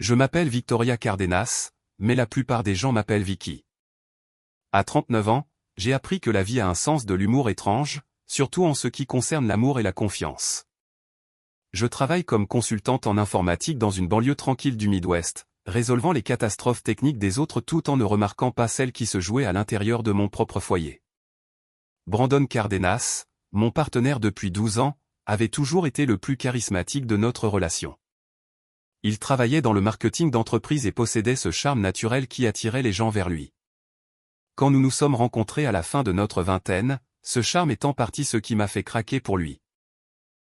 Je m'appelle Victoria Cardenas, mais la plupart des gens m'appellent Vicky. À 39 ans, j'ai appris que la vie a un sens de l'humour étrange, surtout en ce qui concerne l'amour et la confiance. Je travaille comme consultante en informatique dans une banlieue tranquille du Midwest, résolvant les catastrophes techniques des autres tout en ne remarquant pas celles qui se jouaient à l'intérieur de mon propre foyer. Brandon Cardenas, mon partenaire depuis 12 ans, avait toujours été le plus charismatique de notre relation. Il travaillait dans le marketing d'entreprise et possédait ce charme naturel qui attirait les gens vers lui. Quand nous nous sommes rencontrés à la fin de notre vingtaine, ce charme est en partie ce qui m'a fait craquer pour lui.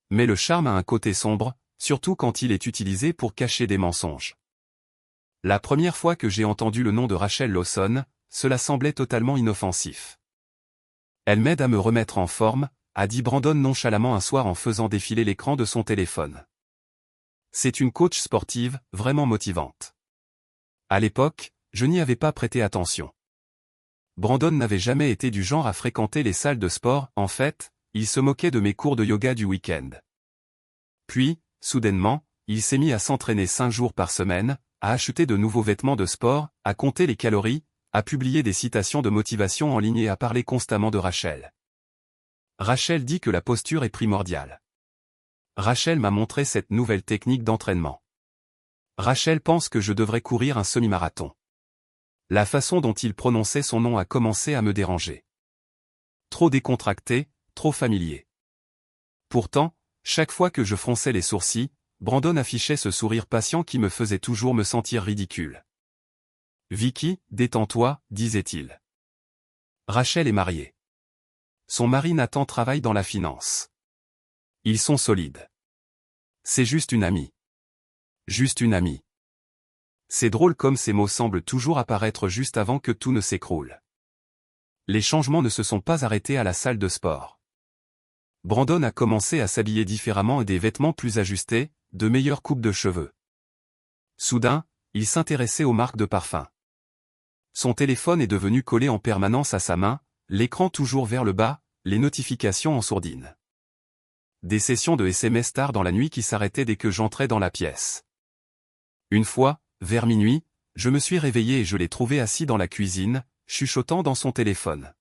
Mais le charme a un côté sombre, surtout quand il est utilisé pour cacher des mensonges. La première fois que j'ai entendu le nom de Rachel Lawson, cela semblait totalement inoffensif. Elle m'aide à me remettre en forme, a dit Brandon nonchalamment un soir en faisant défiler l'écran de son téléphone. C'est une coach sportive, vraiment motivante. À l'époque, je n'y avais pas prêté attention. Brandon n'avait jamais été du genre à fréquenter les salles de sport, en fait, il se moquait de mes cours de yoga du week-end. Puis, soudainement, il s'est mis à s'entraîner 5 jours par semaine, à acheter de nouveaux vêtements de sport, à compter les calories, à publier des citations de motivation en ligne et à parler constamment de Rachel. Rachel dit que la posture est primordiale. Rachel m'a montré cette nouvelle technique d'entraînement. Rachel pense que je devrais courir un semi-marathon. La façon dont il prononçait son nom a commencé à me déranger. Trop décontracté, trop familier. Pourtant, chaque fois que je fronçais les sourcils, Brandon affichait ce sourire patient qui me faisait toujours me sentir ridicule. « Vicky, détends-toi », disait-il. Rachel est mariée. Son mari Nathan travaille dans la finance. Ils sont solides. C'est juste une amie. Juste une amie. C'est drôle comme ces mots semblent toujours apparaître juste avant que tout ne s'écroule. Les changements ne se sont pas arrêtés à la salle de sport. Brandon a commencé à s'habiller différemment et des vêtements plus ajustés, de meilleures coupes de cheveux. Soudain, il s'intéressait aux marques de parfum. Son téléphone est devenu collé en permanence à sa main, l'écran toujours vers le bas, les notifications en sourdine. Des sessions de SMS tard dans la nuit qui s'arrêtaient dès que j'entrais dans la pièce. Une fois, vers minuit, je me suis réveillé et je l'ai trouvé assis dans la cuisine, chuchotant dans son téléphone.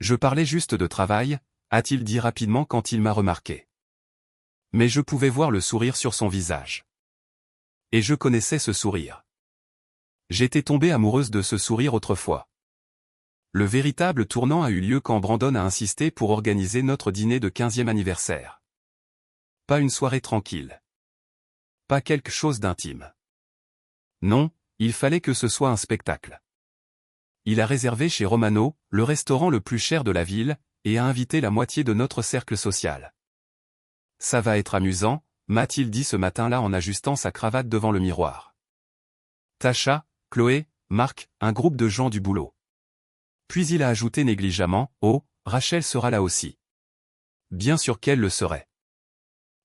Je parlais juste de travail, a-t-il dit rapidement quand il m'a remarqué. Mais je pouvais voir le sourire sur son visage. Et je connaissais ce sourire. J'étais tombée amoureuse de ce sourire autrefois. Le véritable tournant a eu lieu quand Brandon a insisté pour organiser notre dîner de 15e anniversaire. Pas une soirée tranquille. Pas quelque chose d'intime. Non, il fallait que ce soit un spectacle. Il a réservé chez Romano, le restaurant le plus cher de la ville, et a invité la moitié de notre cercle social. Ça va être amusant, m'a-t-il dit ce matin-là en ajustant sa cravate devant le miroir. Tasha, Chloé, Marc, un groupe de gens du boulot. Puis il a ajouté négligemment, « Oh, Rachel sera là aussi. » Bien sûr qu'elle le serait.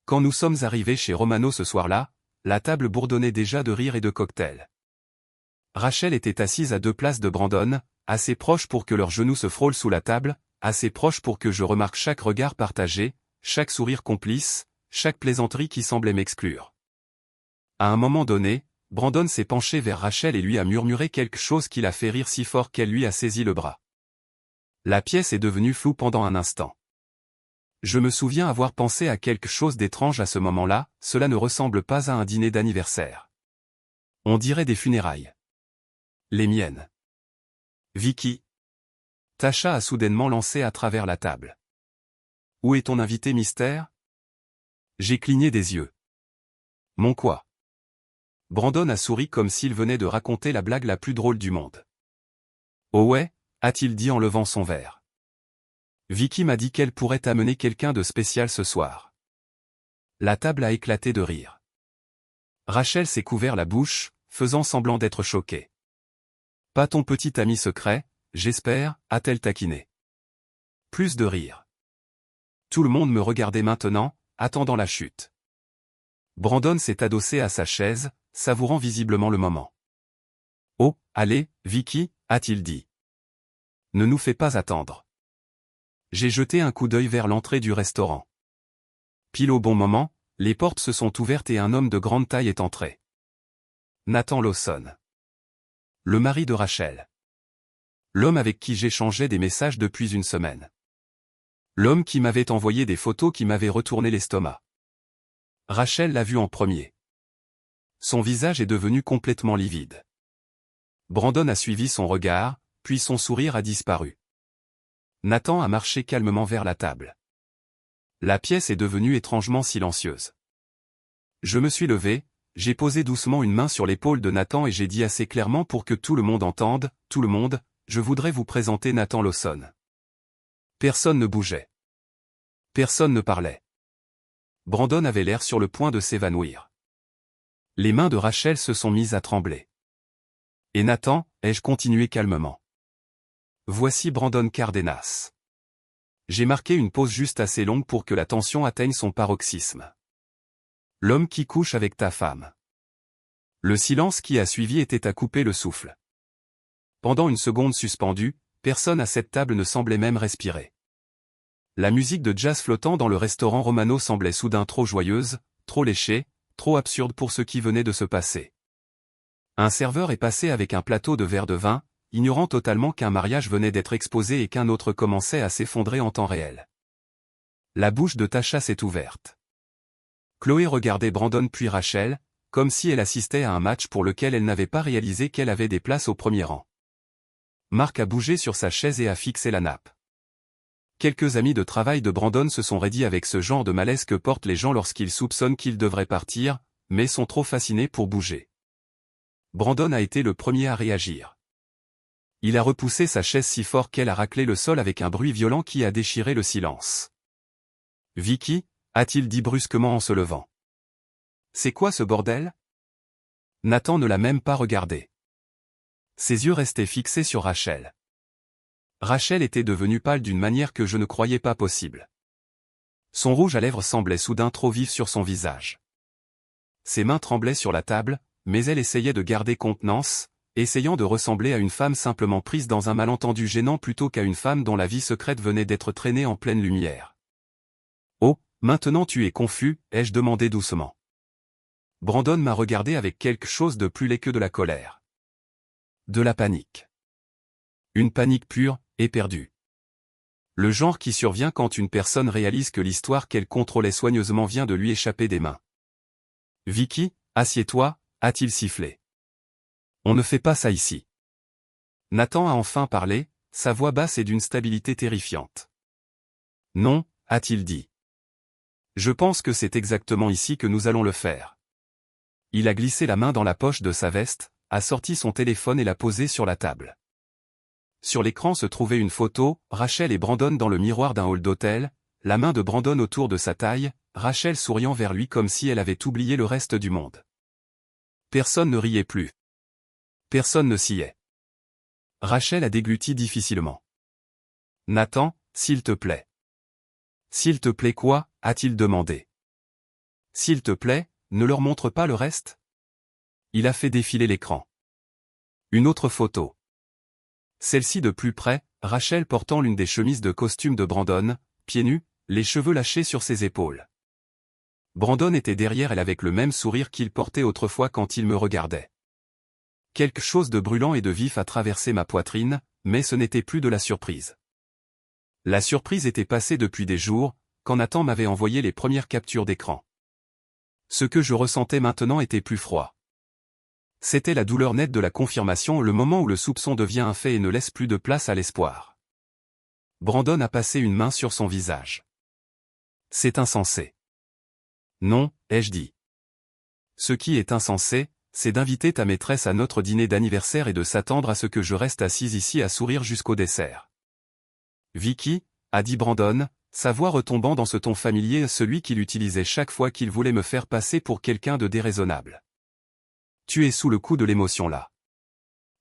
Quand nous sommes arrivés chez Romano ce soir-là, la table bourdonnait déjà de rire et de cocktails. Rachel était assise à 2 places de Brandon, assez proche pour que leurs genoux se frôlent sous la table, assez proche pour que je remarque chaque regard partagé, chaque sourire complice, chaque plaisanterie qui semblait m'exclure. À un moment donné, Brandon s'est penché vers Rachel et lui a murmuré quelque chose qui l'a fait rire si fort qu'elle lui a saisi le bras. La pièce est devenue floue pendant un instant. Je me souviens avoir pensé à quelque chose d'étrange à ce moment-là, cela ne ressemble pas à un dîner d'anniversaire. On dirait des funérailles. Les miennes. Vicky. Tasha a soudainement lancé à travers la table. Où est ton invité mystère? J'ai cligné des yeux. Mon quoi? Brandon a souri comme s'il venait de raconter la blague la plus drôle du monde. Oh ouais, a-t-il dit en levant son verre. Vicky m'a dit qu'elle pourrait amener quelqu'un de spécial ce soir. La table a éclaté de rire. Rachel s'est couvert la bouche, faisant semblant d'être choquée. Pas ton petit ami secret, j'espère, a-t-elle taquiné. Plus de rire. Tout le monde me regardait maintenant, attendant la chute. Brandon s'est adossé à sa chaise, savourant visiblement le moment. Oh, allez, Vicky, a-t-il dit. Ne nous fais pas attendre. J'ai jeté un coup d'œil vers l'entrée du restaurant. Pile au bon moment, les portes se sont ouvertes et un homme de grande taille est entré. Nathan Lawson. Le mari de Rachel. L'homme avec qui j'échangeais des messages depuis une semaine. L'homme qui m'avait envoyé des photos qui m'avaient retourné l'estomac. Rachel l'a vu en premier. Son visage est devenu complètement livide. Brandon a suivi son regard, puis son sourire a disparu. Nathan a marché calmement vers la table. La pièce est devenue étrangement silencieuse. Je me suis levé, j'ai posé doucement une main sur l'épaule de Nathan et j'ai dit assez clairement pour que tout le monde entende, « Tout le monde, je voudrais vous présenter Nathan Lawson. » Personne ne bougeait. Personne ne parlait. Brandon avait l'air sur le point de s'évanouir. Les mains de Rachel se sont mises à trembler. Et Nathan, ai-je continué calmement. Voici Brandon Cardenas. J'ai marqué une pause juste assez longue pour que la tension atteigne son paroxysme. L'homme qui couche avec ta femme. Le silence qui a suivi était à couper le souffle. Pendant une seconde suspendue, personne à cette table ne semblait même respirer. La musique de jazz flottant dans le restaurant Romano semblait soudain trop joyeuse, trop léchée, trop absurde pour ce qui venait de se passer. Un serveur est passé avec un plateau de verre de vin, ignorant totalement qu'un mariage venait d'être exposé et qu'un autre commençait à s'effondrer en temps réel. La bouche de Tasha s'est ouverte. Chloé regardait Brandon puis Rachel, comme si elle assistait à un match pour lequel elle n'avait pas réalisé qu'elle avait des places au premier rang. Marc a bougé sur sa chaise et a fixé la nappe. Quelques amis de travail de Brandon se sont raidis avec ce genre de malaise que portent les gens lorsqu'ils soupçonnent qu'ils devraient partir, mais sont trop fascinés pour bouger. Brandon a été le premier à réagir. Il a repoussé sa chaise si fort qu'elle a raclé le sol avec un bruit violent qui a déchiré le silence. « Vicky ?» a-t-il dit brusquement en se levant. « C'est quoi ce bordel ?» Nathan ne l'a même pas regardé. Ses yeux restaient fixés sur Rachel. Rachel était devenue pâle d'une manière que je ne croyais pas possible. Son rouge à lèvres semblait soudain trop vif sur son visage. Ses mains tremblaient sur la table, mais elle essayait de garder contenance, essayant de ressembler à une femme simplement prise dans un malentendu gênant plutôt qu'à une femme dont la vie secrète venait d'être traînée en pleine lumière. « Oh, maintenant tu es confus ?» ai-je demandé doucement. Brandon m'a regardé avec quelque chose de plus laid que de la colère. De la panique. Une panique pure, éperdue. Le genre qui survient quand une personne réalise que l'histoire qu'elle contrôlait soigneusement vient de lui échapper des mains. « Vicky, assieds-toi » a-t-il sifflé. « On ne fait pas ça ici. » Nathan a enfin parlé, sa voix basse est d'une stabilité terrifiante. « Non » a-t-il dit. « Je pense que c'est exactement ici que nous allons le faire. » Il a glissé la main dans la poche de sa veste, a sorti son téléphone et l'a posé sur la table. Sur l'écran se trouvait une photo, Rachel et Brandon dans le miroir d'un hall d'hôtel, la main de Brandon autour de sa taille, Rachel souriant vers lui comme si elle avait oublié le reste du monde. Personne ne riait plus. Personne ne sciait. Rachel a dégluti difficilement. « Nathan, s'il te plaît. »« S'il te plaît quoi ?» a-t-il demandé. « S'il te plaît, ne leur montre pas le reste ?» Il a fait défiler l'écran. Une autre photo. Celle-ci de plus près, Rachel portant l'une des chemises de costume de Brandon, pieds nus, les cheveux lâchés sur ses épaules. Brandon était derrière elle avec le même sourire qu'il portait autrefois quand il me regardait. Quelque chose de brûlant et de vif a traversé ma poitrine, mais ce n'était plus de la surprise. La surprise était passée depuis des jours, quand Nathan m'avait envoyé les premières captures d'écran. Ce que je ressentais maintenant était plus froid. C'était la douleur nette de la confirmation, le moment où le soupçon devient un fait et ne laisse plus de place à l'espoir. Brandon a passé une main sur son visage. « C'est insensé. »« Non, » ai-je dit. « Ce qui est insensé, c'est d'inviter ta maîtresse à notre dîner d'anniversaire et de s'attendre à ce que je reste assise ici à sourire jusqu'au dessert. »« Vicky » a dit Brandon, sa voix retombant dans ce ton familier, celui qu'il utilisait chaque fois qu'il voulait me faire passer pour quelqu'un de déraisonnable. « Tu es sous le coup de l'émotion là.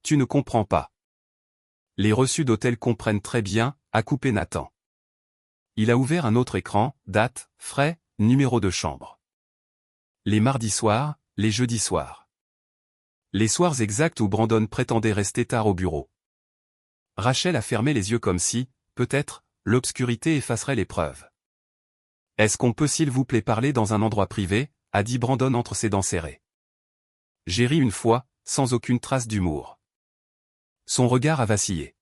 Tu ne comprends pas. » « Les reçus d'hôtel comprennent très bien » a coupé Nathan. Il a ouvert un autre écran, date, frais, numéro de chambre. Les mardis soirs, les jeudis soirs. Les soirs exacts où Brandon prétendait rester tard au bureau. Rachel a fermé les yeux comme si, peut-être, l'obscurité effacerait les preuves. « Est-ce qu'on peut s'il vous plaît parler dans un endroit privé » a dit Brandon entre ses dents serrées. J'ai ri une fois, sans aucune trace d'humour. Son regard a vacillé.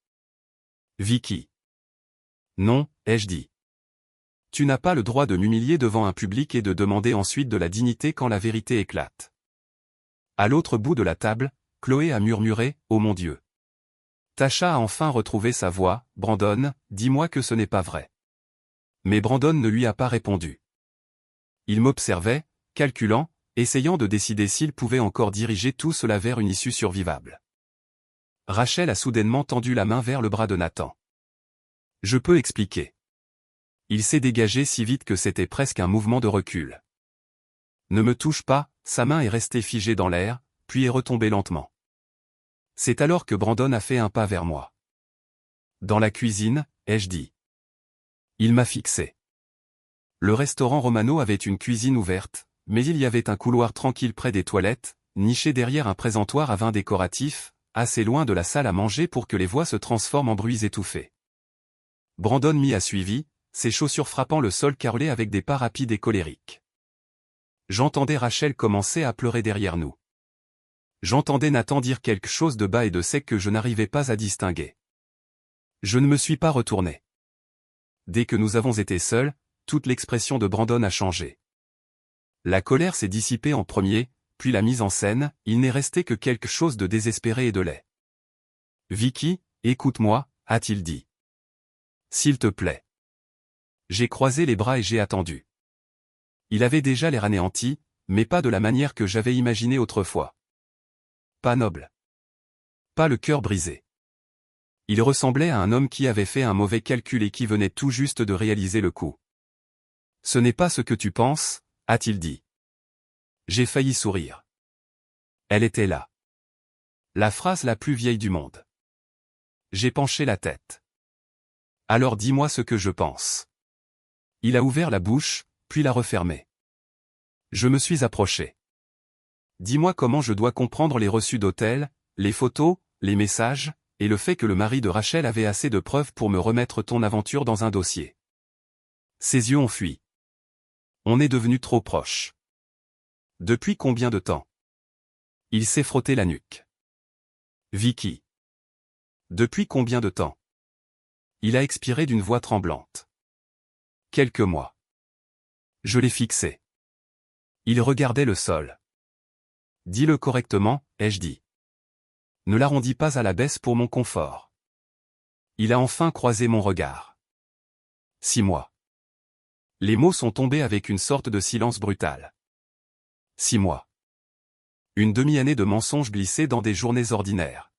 Vicky. Non, ai-je dit. Tu n'as pas le droit de m'humilier devant un public et de demander ensuite de la dignité quand la vérité éclate. À l'autre bout de la table, Chloé a murmuré, oh mon Dieu. Tasha a enfin retrouvé sa voix, Brandon, dis-moi que ce n'est pas vrai. Mais Brandon ne lui a pas répondu. Il m'observait, calculant, essayant de décider s'il pouvait encore diriger tout cela vers une issue survivable. Rachel a soudainement tendu la main vers le bras de Nathan. Je peux expliquer. Il s'est dégagé si vite que c'était presque un mouvement de recul. Ne me touche pas, sa main est restée figée dans l'air, puis est retombée lentement. C'est alors que Brandon a fait un pas vers moi. Dans la cuisine, ai-je dit. Il m'a fixé. Le restaurant Romano avait une cuisine ouverte, mais il y avait un couloir tranquille près des toilettes, niché derrière un présentoir à vin décoratif, assez loin de la salle à manger pour que les voix se transforment en bruits étouffés. Brandon m'y a suivi, ses chaussures frappant le sol carrelé avec des pas rapides et colériques. J'entendais Rachel commencer à pleurer derrière nous. J'entendais Nathan dire quelque chose de bas et de sec que je n'arrivais pas à distinguer. Je ne me suis pas retourné. Dès que nous avons été seuls, toute l'expression de Brandon a changé. La colère s'est dissipée en premier, puis la mise en scène, il n'est resté que quelque chose de désespéré et de laid. Vicky, écoute-moi, a-t-il dit. S'il te plaît. J'ai croisé les bras et j'ai attendu. Il avait déjà l'air anéanti, mais pas de la manière que j'avais imaginée autrefois. Pas noble. Pas le cœur brisé. Il ressemblait à un homme qui avait fait un mauvais calcul et qui venait tout juste de réaliser le coup. Ce n'est pas ce que tu penses, a-t-il dit. J'ai failli sourire. Elle était là. La phrase la plus vieille du monde. J'ai penché la tête. Alors dis-moi ce que je pense. Il a ouvert la bouche, puis l'a refermée. Je me suis approché. Dis-moi comment je dois comprendre les reçus d'hôtel, les photos, les messages, et le fait que le mari de Rachel avait assez de preuves pour me remettre ton aventure dans un dossier. Ses yeux ont fui. On est devenus trop proches. Depuis combien de temps? Il s'est frotté la nuque. Vicky. Depuis combien de temps? Il a expiré d'une voix tremblante. Quelques mois. Je l'ai fixé. Il regardait le sol. Dis-le correctement, ai-je dit. Ne l'arrondis pas à la baisse pour mon confort. Il a enfin croisé mon regard. 6 mois. Les mots sont tombés avec une sorte de silence brutal. 6 mois. Une demi-année de mensonges glissés dans des journées ordinaires.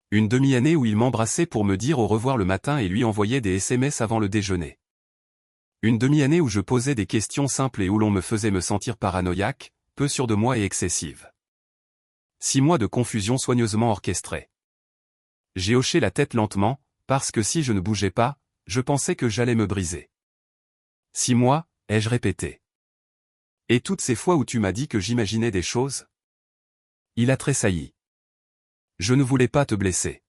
Une demi-année où il m'embrassait pour me dire au revoir le matin et lui envoyait des SMS avant le déjeuner. Une demi-année où je posais des questions simples et où l'on me faisait me sentir paranoïaque, peu sûr de moi et excessive. 6 mois de confusion soigneusement orchestrée. J'ai hoché la tête lentement, parce que si je ne bougeais pas, je pensais que j'allais me briser. 6 mois, ai-je répété. Et toutes ces fois où tu m'as dit que j'imaginais des choses? Il a tressailli. Je ne voulais pas te blesser.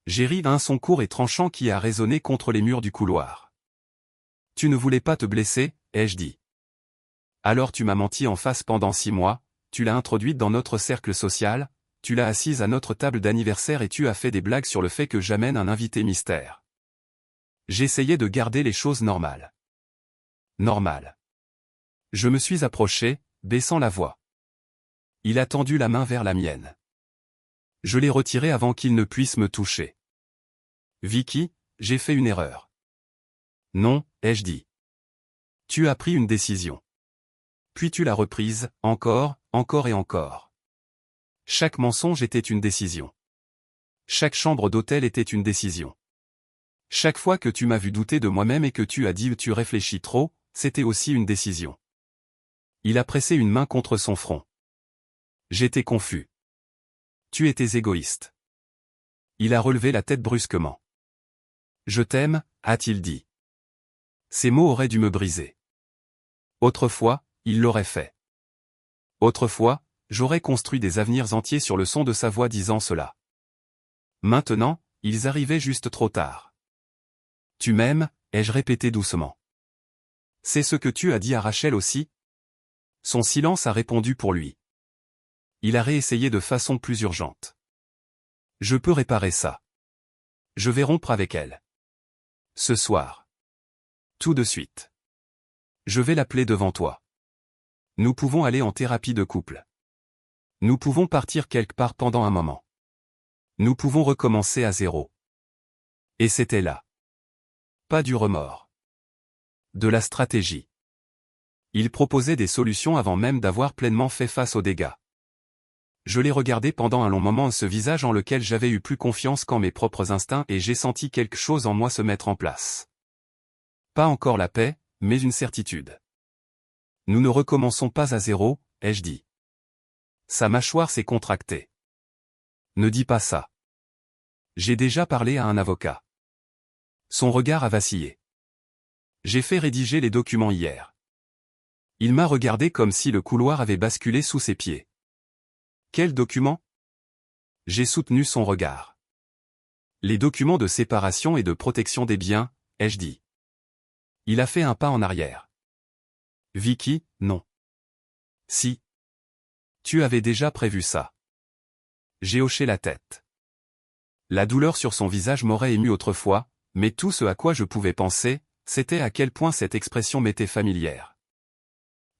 J'ai ri d'un son court et tranchant qui a résonné contre les murs du couloir. Tu ne voulais pas te blesser, ai-je dit. Alors tu m'as menti en face pendant 6 mois, tu l'as introduite dans notre cercle social, tu l'as assise à notre table d'anniversaire et tu as fait des blagues sur le fait que j'amène un invité mystère. J'essayais de garder les choses normales. Normales. Je me suis approché, baissant la voix. Il a tendu la main vers la mienne. Je l'ai retirée avant qu'il ne puisse me toucher. Vicky, j'ai fait une erreur. Non, ai-je dit. Tu as pris une décision. Puis tu l'as reprise, encore et encore. Chaque mensonge était une décision. Chaque chambre d'hôtel était une décision. Chaque fois que tu m'as vu douter de moi-même et que tu as dit tu réfléchis trop, c'était aussi une décision. Il a pressé une main contre son front. J'étais confus. Tu étais égoïste. Il a relevé la tête brusquement. Je t'aime, a-t-il dit. Ces mots auraient dû me briser. Autrefois, il l'aurait fait. Autrefois, j'aurais construit des avenirs entiers sur le son de sa voix disant cela. Maintenant, ils arrivaient juste trop tard. Tu m'aimes, ai-je répété doucement. C'est ce que tu as dit à Rachel aussi? Son silence a répondu pour lui. Il a réessayé de façon plus urgente. Je peux réparer ça. Je vais rompre avec elle. Ce soir. Tout de suite. Je vais l'appeler devant toi. Nous pouvons aller en thérapie de couple. Nous pouvons partir quelque part pendant un moment. Nous pouvons recommencer à zéro. Et c'était là. Pas du remords. De la stratégie. Il proposait des solutions avant même d'avoir pleinement fait face aux dégâts. Je l'ai regardé pendant un long moment, ce visage en lequel j'avais eu plus confiance qu'en mes propres instincts, et j'ai senti quelque chose en moi se mettre en place. Pas encore la paix, mais une certitude. Nous ne recommençons pas à zéro, ai-je dit. Sa mâchoire s'est contractée. Ne dis pas ça. J'ai déjà parlé à un avocat. Son regard a vacillé. J'ai fait rédiger les documents hier. Il m'a regardé comme si le couloir avait basculé sous ses pieds. Quels documents? J'ai soutenu son regard. Les documents de séparation et de protection des biens, ai-je dit. Il a fait un pas en arrière. Vicky, non. Si. Tu avais déjà prévu ça. J'ai hoché la tête. La douleur sur son visage m'aurait ému autrefois, mais tout ce à quoi je pouvais penser, c'était à quel point cette expression m'était familière.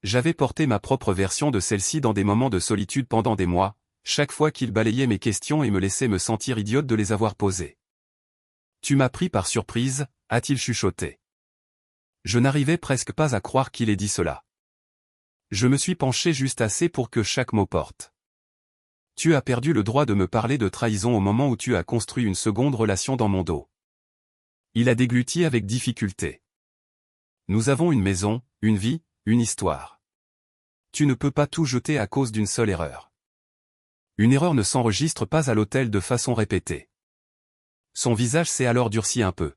J'avais porté ma propre version de celle-ci dans des moments de solitude pendant des mois, chaque fois qu'il balayait mes questions et me laissait me sentir idiote de les avoir posées. Tu m'as pris par surprise, a-t-il chuchoté. Je n'arrivais presque pas à croire qu'il ait dit cela. Je me suis penché juste assez pour que chaque mot porte. Tu as perdu le droit de me parler de trahison au moment où tu as construit une seconde relation dans mon dos. Il a dégluti avec difficulté. Nous avons une maison, une vie, une histoire. Tu ne peux pas tout jeter à cause d'une seule erreur. Une erreur ne s'enregistre pas à l'hôtel de façon répétée. Son visage s'est alors durci un peu.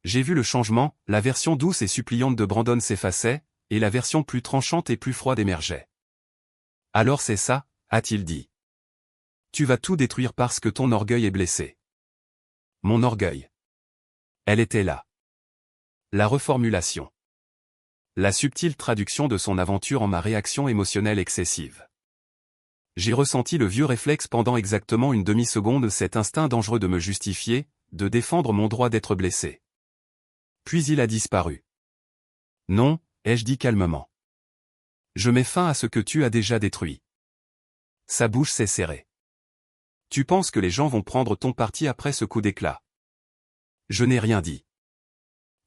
J'ai vu le changement, la version douce et suppliante de Brandon s'effaçait, et la version plus tranchante et plus froide émergeait. Alors c'est ça, a-t-il dit. Tu vas tout détruire parce que ton orgueil est blessé. Mon orgueil. Elle était là. La reformulation. La subtile traduction de son aventure en ma réaction émotionnelle excessive. J'ai ressenti le vieux réflexe pendant exactement une demi-seconde, cet instinct dangereux de me justifier, de défendre mon droit d'être blessé. Puis il a disparu. Non, ai-je dit calmement. Je mets fin à ce que tu as déjà détruit. Sa bouche s'est serrée. Tu penses que les gens vont prendre ton parti après ce coup d'éclat? Je n'ai rien dit.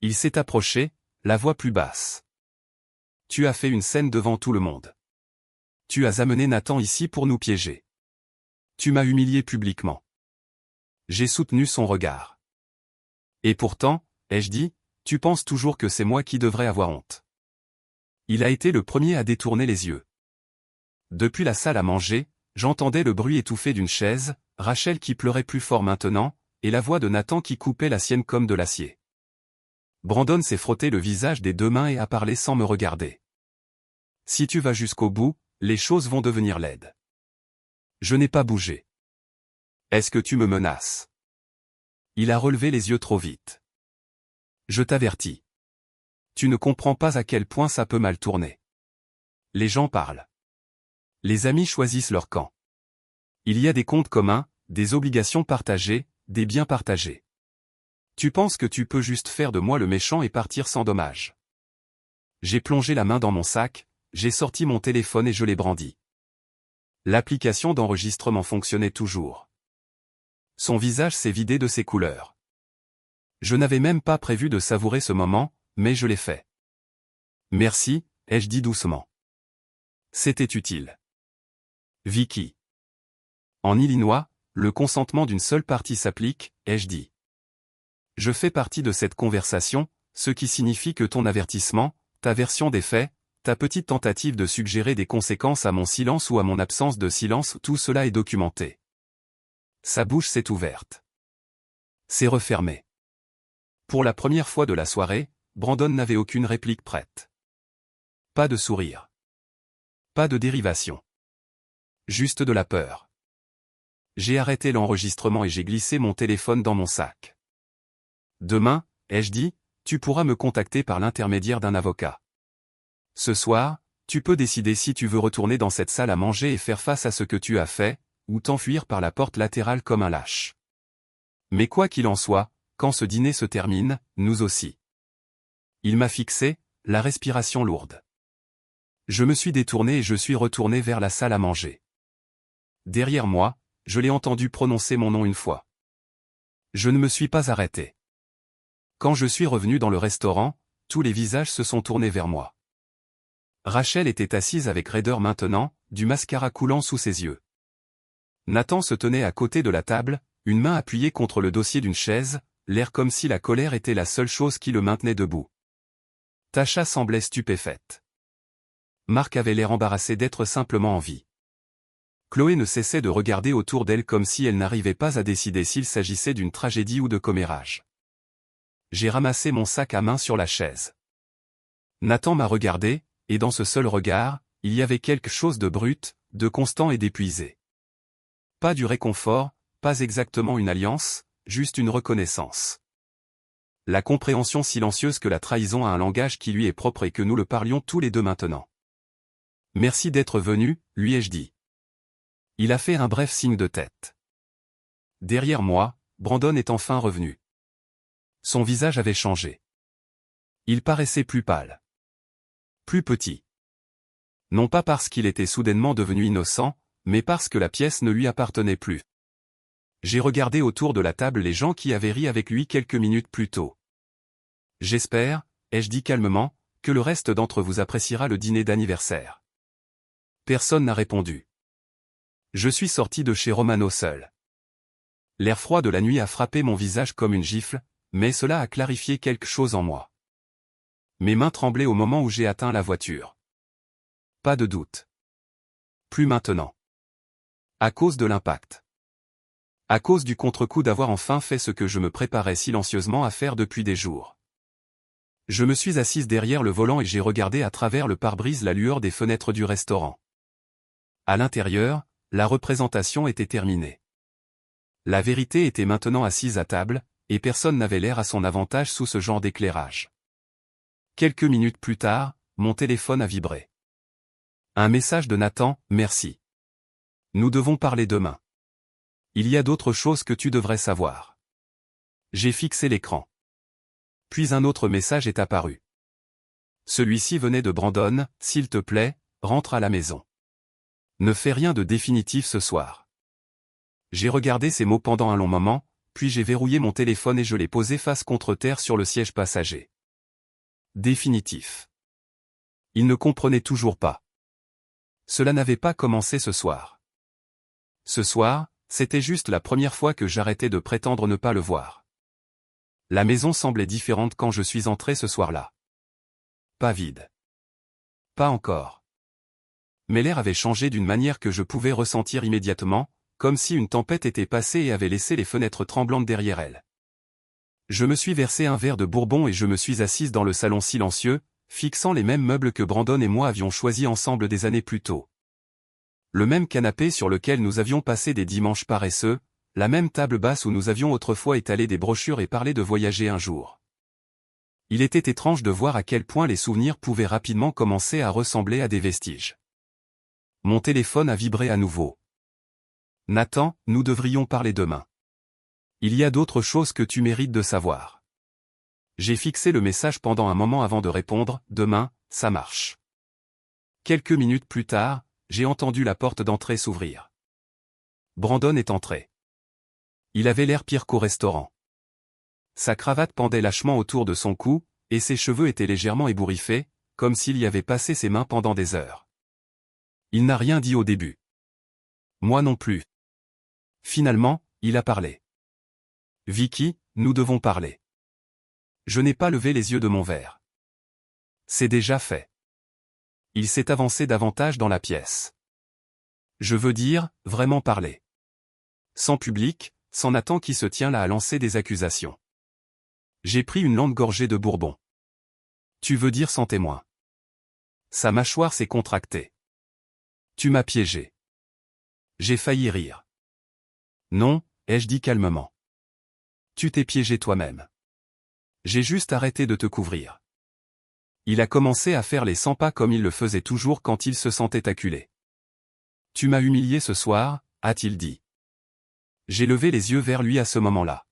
Il s'est approché, la voix plus basse. Tu as fait une scène devant tout le monde. Tu as amené Nathan ici pour nous piéger. Tu m'as humilié publiquement. J'ai soutenu son regard. Et pourtant, ai-je dit, tu penses toujours que c'est moi qui devrais avoir honte. Il a été le premier à détourner les yeux. Depuis la salle à manger, j'entendais le bruit étouffé d'une chaise, Rachel qui pleurait plus fort maintenant, et la voix de Nathan qui coupait la sienne comme de l'acier. Brandon s'est frotté le visage des deux mains et a parlé sans me regarder. Si tu vas jusqu'au bout, les choses vont devenir laides. Je n'ai pas bougé. Est-ce que tu me menaces? Il a relevé les yeux trop vite. Je t'avertis. Tu ne comprends pas à quel point ça peut mal tourner. Les gens parlent. Les amis choisissent leur camp. Il y a des comptes communs, des obligations partagées, des biens partagés. Tu penses que tu peux juste faire de moi le méchant et partir sans dommage. J'ai plongé la main dans mon sac, j'ai sorti mon téléphone et je l'ai brandi. L'application d'enregistrement fonctionnait toujours. Son visage s'est vidé de ses couleurs. Je n'avais même pas prévu de savourer ce moment, mais je l'ai fait. Merci, ai-je dit doucement. C'était utile. Vicky. En Illinois, le consentement d'une seule partie s'applique, ai-je dit. Je fais partie de cette conversation, ce qui signifie que ton avertissement, ta version des faits, ta petite tentative de suggérer des conséquences à mon silence ou à mon absence de silence, tout cela est documenté. Sa bouche s'est ouverte. C'est refermé. Pour la première fois de la soirée, Brandon n'avait aucune réplique prête. Pas de sourire. Pas de dérivation. Juste de la peur. J'ai arrêté l'enregistrement et j'ai glissé mon téléphone dans mon sac. Demain, ai-je dit, tu pourras me contacter par l'intermédiaire d'un avocat. Ce soir, Tu peux décider si tu veux retourner dans cette salle à manger et faire face à ce que tu as fait, ou t'enfuir par la porte latérale comme un lâche. Mais quoi qu'il en soit, quand ce dîner se termine, nous aussi. Il m'a fixé, la respiration lourde. Je me suis détourné et je suis retourné vers la salle à manger. Derrière moi, je l'ai entendu prononcer mon nom une fois. Je ne me suis pas arrêté. Quand je suis revenu dans le restaurant, tous les visages se sont tournés vers moi. Rachel était assise avec raideur maintenant, du mascara coulant sous ses yeux. Nathan se tenait à côté de la table, une main appuyée contre le dossier d'une chaise, l'air comme si la colère était la seule chose qui le maintenait debout. Tasha semblait stupéfaite. Marc avait l'air embarrassé d'être simplement en vie. Chloé ne cessait de regarder autour d'elle comme si elle n'arrivait pas à décider s'il s'agissait d'une tragédie ou de commérage. J'ai ramassé mon sac à main sur la chaise. Nathan m'a regardé, et dans ce seul regard, il y avait quelque chose de brut, de constant et d'épuisé. Pas du réconfort, pas exactement une alliance, juste une reconnaissance. La compréhension silencieuse que la trahison a un langage qui lui est propre et que nous le parlions tous les deux maintenant. Merci d'être venu, lui ai-je dit. Il a fait un bref signe de tête. Derrière moi, Brandon est enfin revenu. Son visage avait changé. Il paraissait plus pâle. Plus petit. Non pas parce qu'il était soudainement devenu innocent, mais parce que la pièce ne lui appartenait plus. J'ai regardé autour de la table les gens qui avaient ri avec lui quelques minutes plus tôt. J'espère, ai-je dit calmement, que le reste d'entre vous appréciera le dîner d'anniversaire. Personne n'a répondu. Je suis sorti de chez Romano seul. L'air froid de la nuit a frappé mon visage comme une gifle, mais cela a clarifié quelque chose en moi. Mes mains tremblaient au moment où j'ai atteint la voiture. Pas de doute. Plus maintenant. À cause de l'impact. À cause du contre-coup d'avoir enfin fait ce que je me préparais silencieusement à faire depuis des jours. Je me suis assise derrière le volant et j'ai regardé à travers le pare-brise la lueur des fenêtres du restaurant. À l'intérieur, la représentation était terminée. La vérité était maintenant assise à table, et personne n'avait l'air à son avantage sous ce genre d'éclairage. Quelques minutes plus tard, mon téléphone a vibré. Un message de Nathan, merci. Nous devons parler demain. Il y a d'autres choses que tu devrais savoir. J'ai fixé l'écran. Puis un autre message est apparu. Celui-ci venait de Brandon, s'il te plaît, rentre à la maison. Ne fais rien de définitif ce soir. J'ai regardé ces mots pendant un long moment, puis j'ai verrouillé mon téléphone et je l'ai posé face contre terre sur le siège passager. Définitif. Il ne comprenait toujours pas. Cela n'avait pas commencé ce soir. Ce soir, c'était juste la première fois que j'arrêtais de prétendre ne pas le voir. La maison semblait différente quand je suis entré ce soir-là. Pas vide. Pas encore. Mais l'air avait changé d'une manière que je pouvais ressentir immédiatement, comme si une tempête était passée et avait laissé les fenêtres tremblantes derrière elle. Je me suis versé un verre de bourbon et je me suis assise dans le salon silencieux, fixant les mêmes meubles que Brandon et moi avions choisis ensemble des années plus tôt. Le même canapé sur lequel nous avions passé des dimanches paresseux, la même table basse où nous avions autrefois étalé des brochures et parlé de voyager un jour. Il était étrange de voir à quel point les souvenirs pouvaient rapidement commencer à ressembler à des vestiges. Mon téléphone a vibré à nouveau. Nathan, nous devrions parler demain. Il y a d'autres choses que tu mérites de savoir. J'ai fixé le message pendant un moment avant de répondre, demain, ça marche. Quelques minutes plus tard, j'ai entendu la porte d'entrée s'ouvrir. Brandon est entré. Il avait l'air pire qu'au restaurant. Sa cravate pendait lâchement autour de son cou, et ses cheveux étaient légèrement ébouriffés, comme s'il y avait passé ses mains pendant des heures. Il n'a rien dit au début. Moi non plus. Finalement, il a parlé. Vicky, nous devons parler. Je n'ai pas levé les yeux de mon verre. C'est déjà fait. Il s'est avancé davantage dans la pièce. Je veux dire, vraiment parler. Sans public, sans Nathan qui se tient là à lancer des accusations. J'ai pris une longue gorgée de bourbon. Tu veux dire sans témoin. Sa mâchoire s'est contractée. Tu m'as piégé. J'ai failli rire. Non, ai-je dit calmement. Tu t'es piégé toi-même. J'ai juste arrêté de te couvrir. Il a commencé à faire les 100 pas comme il le faisait toujours quand il se sentait acculé. Tu m'as humilié ce soir, a-t-il dit. J'ai levé les yeux vers lui à ce moment-là.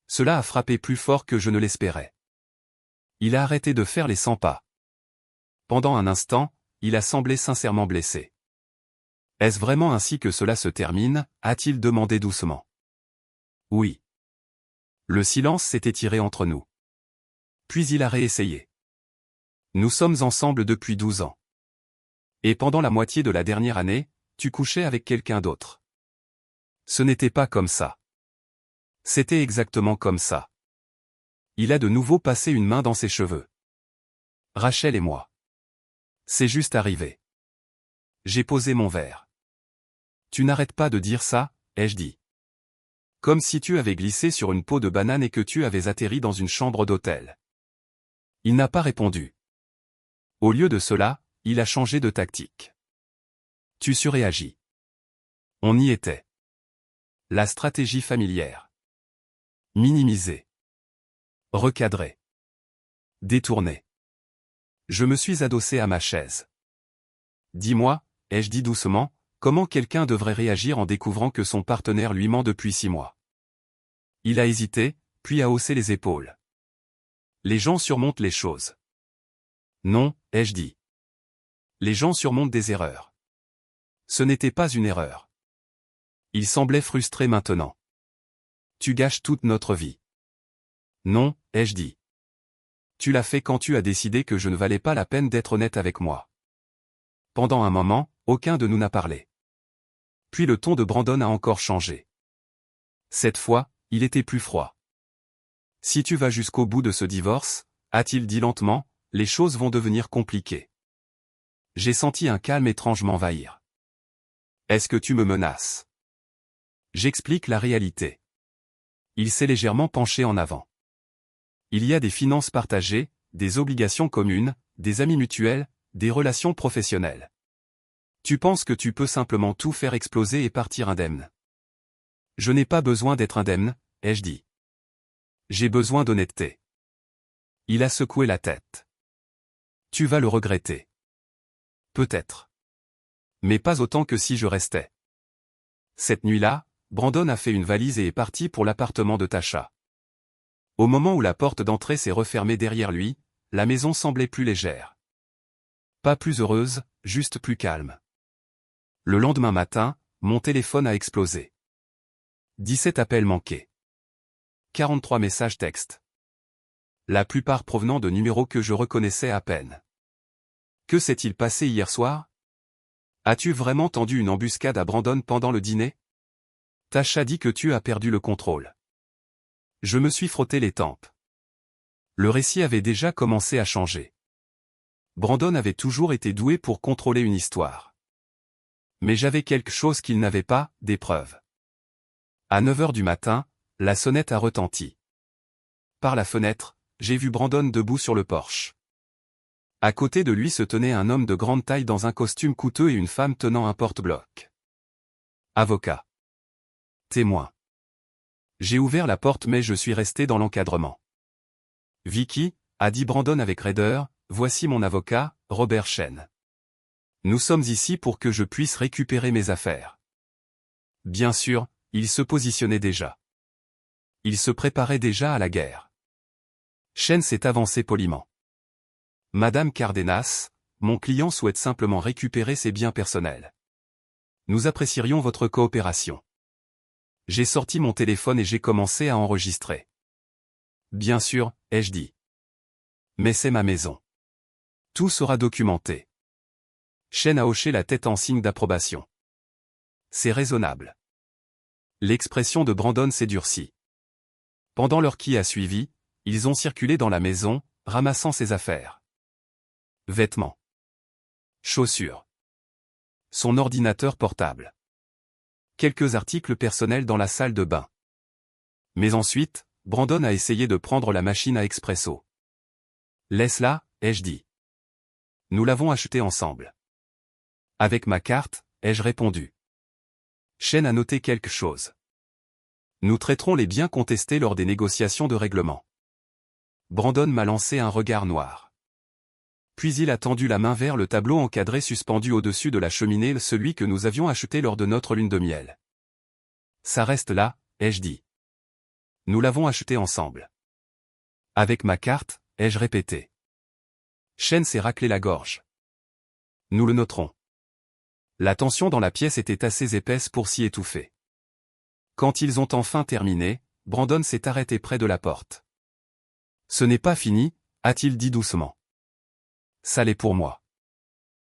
Cela a frappé plus fort que je ne l'espérais. Il a arrêté de faire les 100 pas. Pendant un instant, il a semblé sincèrement blessé. Est-ce vraiment ainsi que cela se termine, a-t-il demandé doucement. Oui. Le silence s'est étiré entre nous. Puis il a réessayé. Nous sommes ensemble depuis 12 ans. Et pendant la moitié de la dernière année, tu couchais avec quelqu'un d'autre. Ce n'était pas comme ça. C'était exactement comme ça. Il a de nouveau passé une main dans ses cheveux. Rachel et moi. C'est juste arrivé. J'ai posé mon verre. Tu n'arrêtes pas de dire ça, ai-je dit. Comme si tu avais glissé sur une peau de banane et que tu avais atterri dans une chambre d'hôtel. Il n'a pas répondu. Au lieu de cela, il a changé de tactique. Tu surréagis. On y était. La stratégie familière. Minimiser. Recadrer. Détourner. Je me suis adossé à ma chaise. Dis-moi, ai-je dit doucement, comment quelqu'un devrait réagir en découvrant que son partenaire lui ment depuis 6 mois. Il a hésité, puis a haussé les épaules. Les gens surmontent les choses. Non, ai-je dit. Les gens surmontent des erreurs. Ce n'était pas une erreur. Il semblait frustré maintenant. Tu gâches toute notre vie. Non, ai-je dit. Tu l'as fait quand tu as décidé que je ne valais pas la peine d'être honnête avec moi. Pendant un moment, aucun de nous n'a parlé. Puis le ton de Brandon a encore changé. Cette fois, il était plus froid. Si tu vas jusqu'au bout de ce divorce, a-t-il dit lentement, les choses vont devenir compliquées. J'ai senti un calme étrange m'envahir. Est-ce que tu me menaces? J'explique la réalité. Il s'est légèrement penché en avant. Il y a des finances partagées, des obligations communes, des amis mutuels, des relations professionnelles. Tu penses que tu peux simplement tout faire exploser et partir indemne. Je n'ai pas besoin d'être indemne, ai-je dit. J'ai besoin d'honnêteté. Il a secoué la tête. Tu vas le regretter. Peut-être. Mais pas autant que si je restais. Cette nuit-là, Brandon a fait une valise et est parti pour l'appartement de Tasha. Au moment où la porte d'entrée s'est refermée derrière lui, la maison semblait plus légère. Pas plus heureuse, juste plus calme. Le lendemain matin, mon téléphone a explosé. 17 appels manqués. 43 messages textes. La plupart provenant de numéros que je reconnaissais à peine. Que s'est-il passé hier soir? As-tu vraiment tendu une embuscade à Brandon pendant le dîner? Tasha dit que tu as perdu le contrôle. Je me suis frotté les tempes. Le récit avait déjà commencé à changer. Brandon avait toujours été doué pour contrôler une histoire. Mais j'avais quelque chose qu'il n'avait pas, des preuves. À 9 heures du matin, la sonnette a retenti. Par la fenêtre, j'ai vu Brandon debout sur le porche. À côté de lui se tenait un homme de grande taille dans un costume coûteux et une femme tenant un porte-bloc. Avocat. Témoin. J'ai ouvert la porte mais je suis resté dans l'encadrement. Vicky, a dit Brandon avec raideur, voici mon avocat, Robert Shen. Nous sommes ici pour que je puisse récupérer mes affaires. Bien sûr, il se positionnait déjà. Il se préparait déjà à la guerre. Shen s'est avancé poliment. Madame Cardenas, mon client souhaite simplement récupérer ses biens personnels. Nous apprécierions votre coopération. J'ai sorti mon téléphone et j'ai commencé à enregistrer. Bien sûr, ai-je dit. Mais c'est ma maison. Tout sera documenté. Shen a hoché la tête en signe d'approbation. C'est raisonnable. L'expression de Brandon s'est durcie. Pendant l'heure qui a suivi, ils ont circulé dans la maison, ramassant ses affaires. Vêtements. Chaussures. Son ordinateur portable. Quelques articles personnels dans la salle de bain. Mais ensuite, Brandon a essayé de prendre la machine à expresso. Laisse-la, ai-je dit. Nous l'avons achetée ensemble. Avec ma carte, ai-je répondu. Shen a noté quelque chose. Nous traiterons les biens contestés lors des négociations de règlement. Brandon m'a lancé un regard noir. Puis il a tendu la main vers le tableau encadré suspendu au-dessus de la cheminée, celui que nous avions acheté lors de notre lune de miel. Ça reste là, ai-je dit. Nous l'avons acheté ensemble. Avec ma carte, ai-je répété. Chen s'est raclé la gorge. Nous le noterons. La tension dans la pièce était assez épaisse pour s'y étouffer. Quand ils ont enfin terminé, Brandon s'est arrêté près de la porte. Ce n'est pas fini, a-t-il dit doucement. Ça l'est pour moi.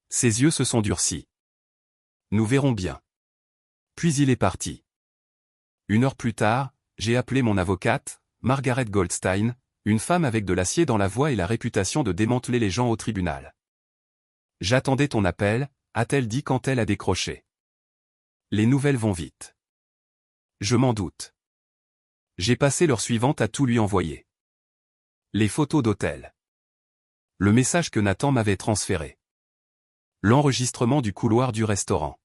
Ses yeux se sont durcis. Nous verrons bien. Puis il est parti. 1 heure plus tard, j'ai appelé mon avocate, Margaret Goldstein, une femme avec de l'acier dans la voix et la réputation de démanteler les gens au tribunal. J'attendais ton appel, a-t-elle dit quand elle a décroché. Les nouvelles vont vite. Je m'en doute. J'ai passé l'heure suivante à tout lui envoyer. Les photos d'hôtel. Le message que Nathan m'avait transféré. L'enregistrement du couloir du restaurant.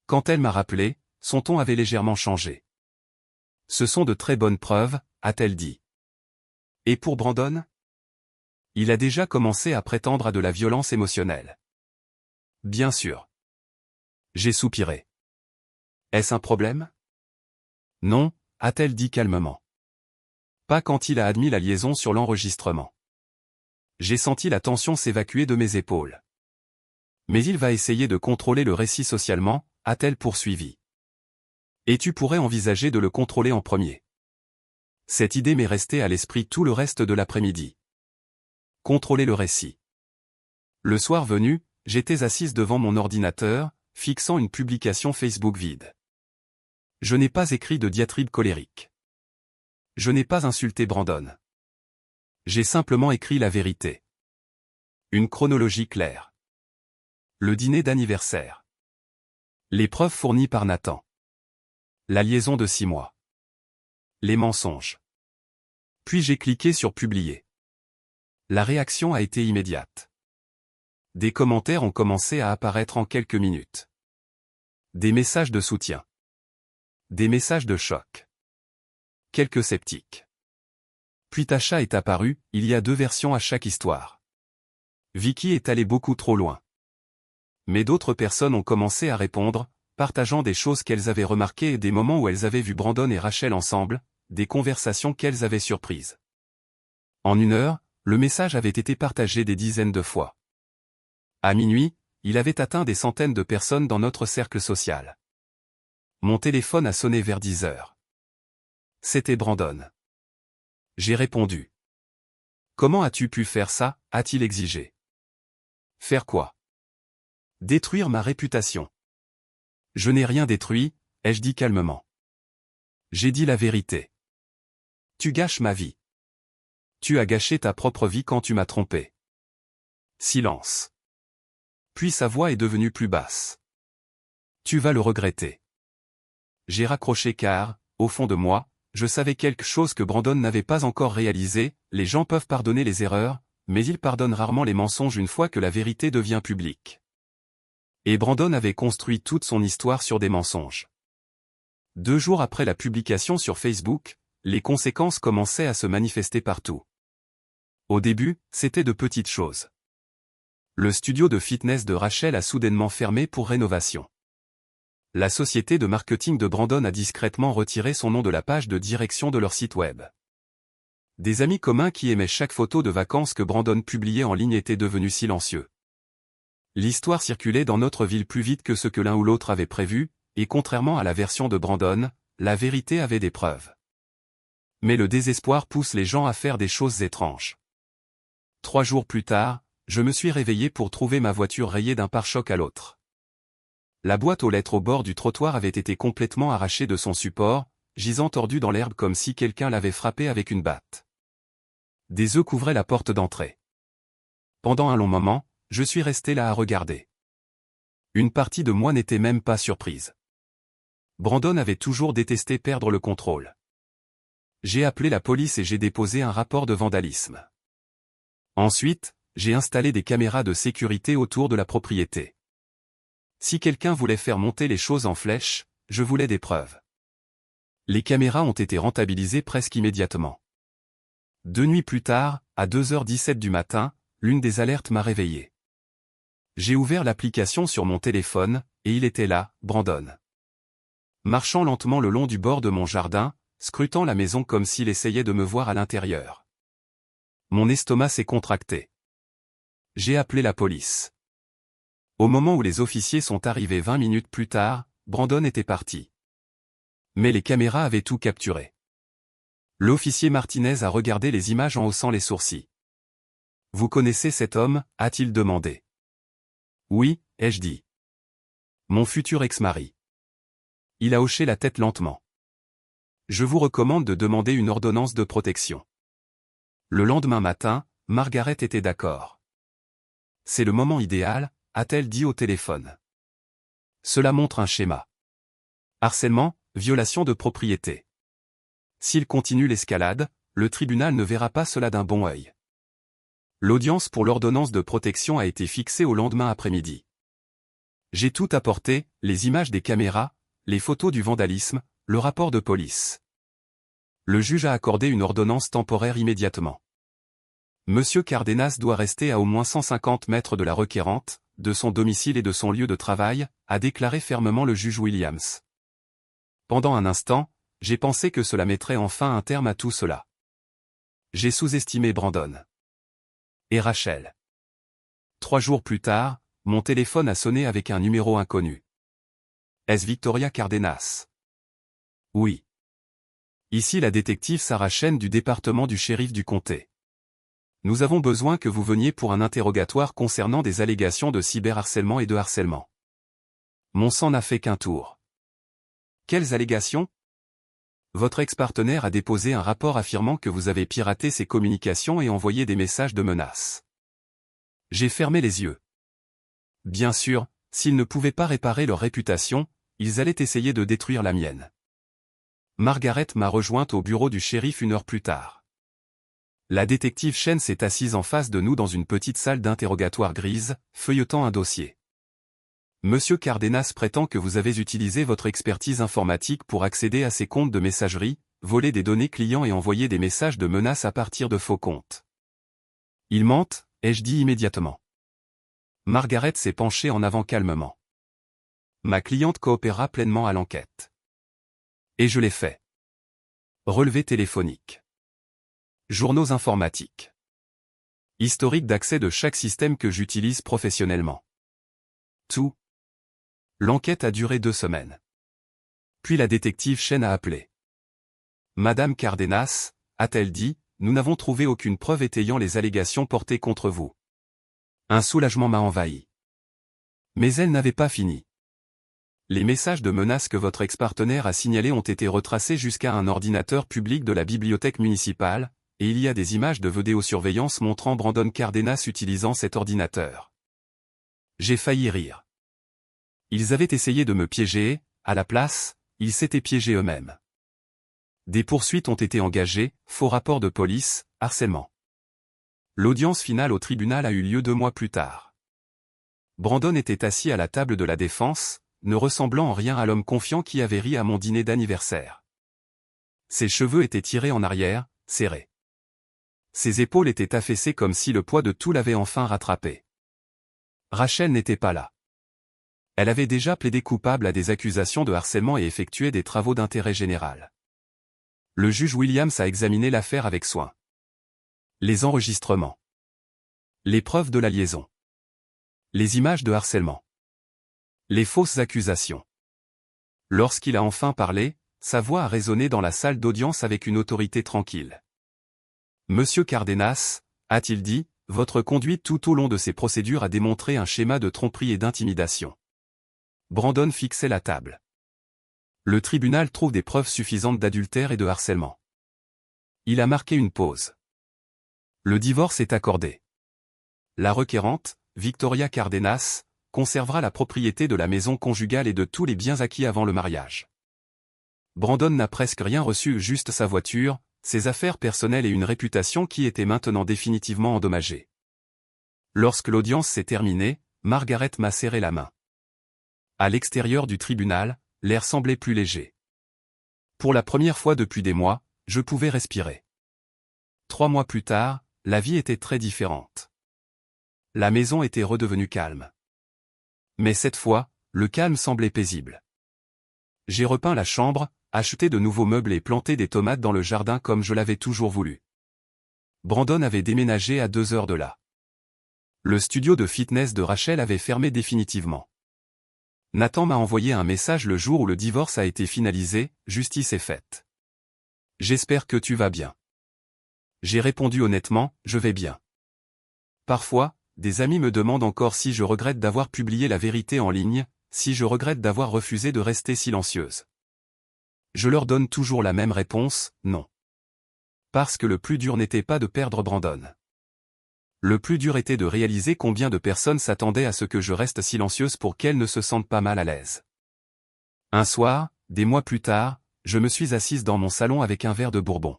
Quand elle m'a rappelé, son ton avait légèrement changé. Ce sont de très bonnes preuves, a-t-elle dit. Et pour Brandon? Il a déjà commencé à prétendre à de la violence émotionnelle. Bien sûr. J'ai soupiré. Est-ce un problème? Non, a-t-elle dit calmement. Pas quand il a admis la liaison sur l'enregistrement. J'ai senti la tension s'évacuer de mes épaules. Mais il va essayer de contrôler le récit socialement, a-t-elle poursuivi. Et tu pourrais envisager de le contrôler en premier. Cette idée m'est restée à l'esprit tout le reste de l'après-midi. Contrôler le récit. Le soir venu, j'étais assise devant mon ordinateur, fixant une publication Facebook vide. Je n'ai pas écrit de diatribe colérique. Je n'ai pas insulté Brandon. J'ai simplement écrit la vérité. Une chronologie claire. Le dîner d'anniversaire. Les preuves fournies par Nathan. La liaison de 6 mois. Les mensonges. Puis j'ai cliqué sur publier. La réaction a été immédiate. Des commentaires ont commencé à apparaître en quelques minutes. Des messages de soutien. Des messages de choc. Quelques sceptiques. Puis Tasha est apparue, il y a 2 versions à chaque histoire. Vicky est allée beaucoup trop loin. Mais d'autres personnes ont commencé à répondre, partageant des choses qu'elles avaient remarquées et des moments où elles avaient vu Brandon et Rachel ensemble, des conversations qu'elles avaient surprises. En 1 heure, le message avait été partagé des dizaines de fois. À minuit, il avait atteint des centaines de personnes dans notre cercle social. Mon téléphone a sonné vers 10 heures. C'était Brandon. J'ai répondu. Comment as-tu pu faire ça, a-t-il exigé. Faire quoi? Détruire ma réputation. Je n'ai rien détruit, ai-je dit calmement. J'ai dit la vérité. Tu gâches ma vie. Tu as gâché ta propre vie quand tu m'as trompé. Silence. Puis sa voix est devenue plus basse. Tu vas le regretter. J'ai raccroché car, au fond de moi, je savais quelque chose que Brandon n'avait pas encore réalisé, les gens peuvent pardonner les erreurs, mais ils pardonnent rarement les mensonges une fois que la vérité devient publique. Et Brandon avait construit toute son histoire sur des mensonges. 2 jours après la publication sur Facebook, les conséquences commençaient à se manifester partout. Au début, c'était de petites choses. Le studio de fitness de Rachel a soudainement fermé pour rénovation. La société de marketing de Brandon a discrètement retiré son nom de la page de direction de leur site web. Des amis communs qui aimaient chaque photo de vacances que Brandon publiait en ligne étaient devenus silencieux. L'histoire circulait dans notre ville plus vite que ce que l'un ou l'autre avait prévu, et contrairement à la version de Brandon, la vérité avait des preuves. Mais le désespoir pousse les gens à faire des choses étranges. 3 jours plus tard, je me suis réveillé pour trouver ma voiture rayée d'un pare-choc à l'autre. La boîte aux lettres au bord du trottoir avait été complètement arrachée de son support, gisant tordu dans l'herbe comme si quelqu'un l'avait frappé avec une batte. Des œufs couvraient la porte d'entrée. Pendant un long moment, je suis resté là à regarder. Une partie de moi n'était même pas surprise. Brandon avait toujours détesté perdre le contrôle. J'ai appelé la police et j'ai déposé un rapport de vandalisme. Ensuite, j'ai installé des caméras de sécurité autour de la propriété. Si quelqu'un voulait faire monter les choses en flèche, je voulais des preuves. Les caméras ont été rentabilisées presque immédiatement. 2 nuits plus tard, à 2h17 du matin, l'une des alertes m'a réveillé. J'ai ouvert l'application sur mon téléphone, et il était là, Brandon. Marchant lentement le long du bord de mon jardin, scrutant la maison comme s'il essayait de me voir à l'intérieur. Mon estomac s'est contracté. J'ai appelé la police. Au moment où les officiers sont arrivés 20 minutes plus tard, Brandon était parti. Mais les caméras avaient tout capturé. L'officier Martinez a regardé les images en haussant les sourcils. « Vous connaissez cet homme ?» a-t-il demandé. « Oui » ai-je dit. « Mon futur ex-mari. » Il a hoché la tête lentement. « Je vous recommande de demander une ordonnance de protection. » Le lendemain matin, Margaret était d'accord. « C'est le moment idéal » a-t-elle dit au téléphone. Cela montre un schéma. Harcèlement, violation de propriété. S'il continue l'escalade, le tribunal ne verra pas cela d'un bon œil. L'audience pour l'ordonnance de protection a été fixée au lendemain après-midi. J'ai tout apporté, les images des caméras, les photos du vandalisme, le rapport de police. Le juge a accordé une ordonnance temporaire immédiatement. Monsieur Cardenas doit rester à au moins 150 mètres de la requérante, de son domicile et de son lieu de travail, a déclaré fermement le juge Williams. Pendant un instant, j'ai pensé que cela mettrait enfin un terme à tout cela. J'ai sous-estimé Brandon. Et Rachel. 3 jours plus tard, mon téléphone a sonné avec un numéro inconnu. Est-ce Victoria Cardenas? Oui. Ici la détective Sarah Chen du département du shérif du comté. Nous avons besoin que vous veniez pour un interrogatoire concernant des allégations de cyberharcèlement et de harcèlement. Mon sang n'a fait qu'un tour. Quelles allégations? Votre ex-partenaire a déposé un rapport affirmant que vous avez piraté ses communications et envoyé des messages de menaces. J'ai fermé les yeux. Bien sûr, s'ils ne pouvaient pas réparer leur réputation, ils allaient essayer de détruire la mienne. Margaret m'a rejointe au bureau du shérif 1 heure plus tard. La détective Chen s'est assise en face de nous dans une petite salle d'interrogatoire grise, feuilletant un dossier. Monsieur Cardenas prétend que vous avez utilisé votre expertise informatique pour accéder à ses comptes de messagerie, voler des données clients et envoyer des messages de menaces à partir de faux comptes. Il mente, ai-je dit immédiatement. Margaret s'est penchée en avant calmement. Ma cliente coopéra pleinement à l'enquête. Et je l'ai fait. Relevé téléphonique. Journaux informatiques. Historique d'accès de chaque système que j'utilise professionnellement. Tout. L'enquête a duré 2 semaines. Puis la détective Chen a appelé. Madame Cardenas, a-t-elle dit, nous n'avons trouvé aucune preuve étayant les allégations portées contre vous. Un soulagement m'a envahi. Mais elle n'avait pas fini. Les messages de menaces que votre ex-partenaire a signalés ont été retracés jusqu'à un ordinateur public de la bibliothèque municipale, et il y a des images de vidéosurveillance montrant Brandon Cardenas utilisant cet ordinateur. J'ai failli rire. Ils avaient essayé de me piéger, à la place, ils s'étaient piégés eux-mêmes. Des poursuites ont été engagées, faux rapport de police, harcèlement. L'audience finale au tribunal a eu lieu 2 mois plus tard. Brandon était assis à la table de la défense, ne ressemblant en rien à l'homme confiant qui avait ri à mon dîner d'anniversaire. Ses cheveux étaient tirés en arrière, serrés. Ses épaules étaient affaissées comme si le poids de tout l'avait enfin rattrapé. Rachel n'était pas là. Elle avait déjà plaidé coupable à des accusations de harcèlement et effectué des travaux d'intérêt général. Le juge Williams a examiné l'affaire avec soin. Les enregistrements. Les preuves de la liaison. Les images de harcèlement. Les fausses accusations. Lorsqu'il a enfin parlé, sa voix a résonné dans la salle d'audience avec une autorité tranquille. Monsieur Cardenas, a-t-il dit, votre conduite tout au long de ces procédures a démontré un schéma de tromperie et d'intimidation. Brandon fixait la table. Le tribunal trouve des preuves suffisantes d'adultère et de harcèlement. Il a marqué une pause. Le divorce est accordé. La requérante, Victoria Cardenas, conservera la propriété de la maison conjugale et de tous les biens acquis avant le mariage. Brandon n'a presque rien reçu, juste sa voiture, ses affaires personnelles et une réputation qui étaient maintenant définitivement endommagées. Lorsque l'audience s'est terminée, Margaret m'a serré la main. À l'extérieur du tribunal, l'air semblait plus léger. Pour la première fois depuis des mois, je pouvais respirer. 3 mois plus tard, la vie était très différente. La maison était redevenue calme. Mais cette fois, le calme semblait paisible. J'ai repeint la chambre, acheté de nouveaux meubles et planté des tomates dans le jardin comme je l'avais toujours voulu. Brandon avait déménagé à 2 heures de là. Le studio de fitness de Rachel avait fermé définitivement. Nathan m'a envoyé un message le jour où le divorce a été finalisé, justice est faite. J'espère que tu vas bien. J'ai répondu honnêtement, je vais bien. Parfois, des amis me demandent encore si je regrette d'avoir publié la vérité en ligne, si je regrette d'avoir refusé de rester silencieuse. Je leur donne toujours la même réponse, non. Parce que le plus dur n'était pas de perdre Brandon. Le plus dur était de réaliser combien de personnes s'attendaient à ce que je reste silencieuse pour qu'elles ne se sentent pas mal à l'aise. Un soir, des mois plus tard, je me suis assise dans mon salon avec un verre de bourbon.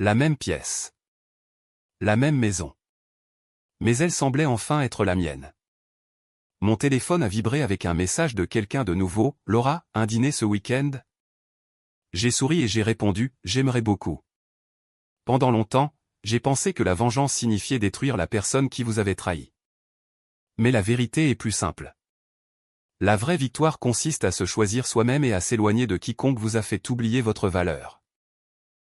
La même pièce. La même maison. Mais elle semblait enfin être la mienne. Mon téléphone a vibré avec un message de quelqu'un de nouveau, « Laura, un dîner ce week-end ?» J'ai souri et j'ai répondu, « J'aimerais beaucoup. » Pendant longtemps, j'ai pensé que la vengeance signifiait détruire la personne qui vous avait trahi. Mais la vérité est plus simple. La vraie victoire consiste à se choisir soi-même et à s'éloigner de quiconque vous a fait oublier votre valeur.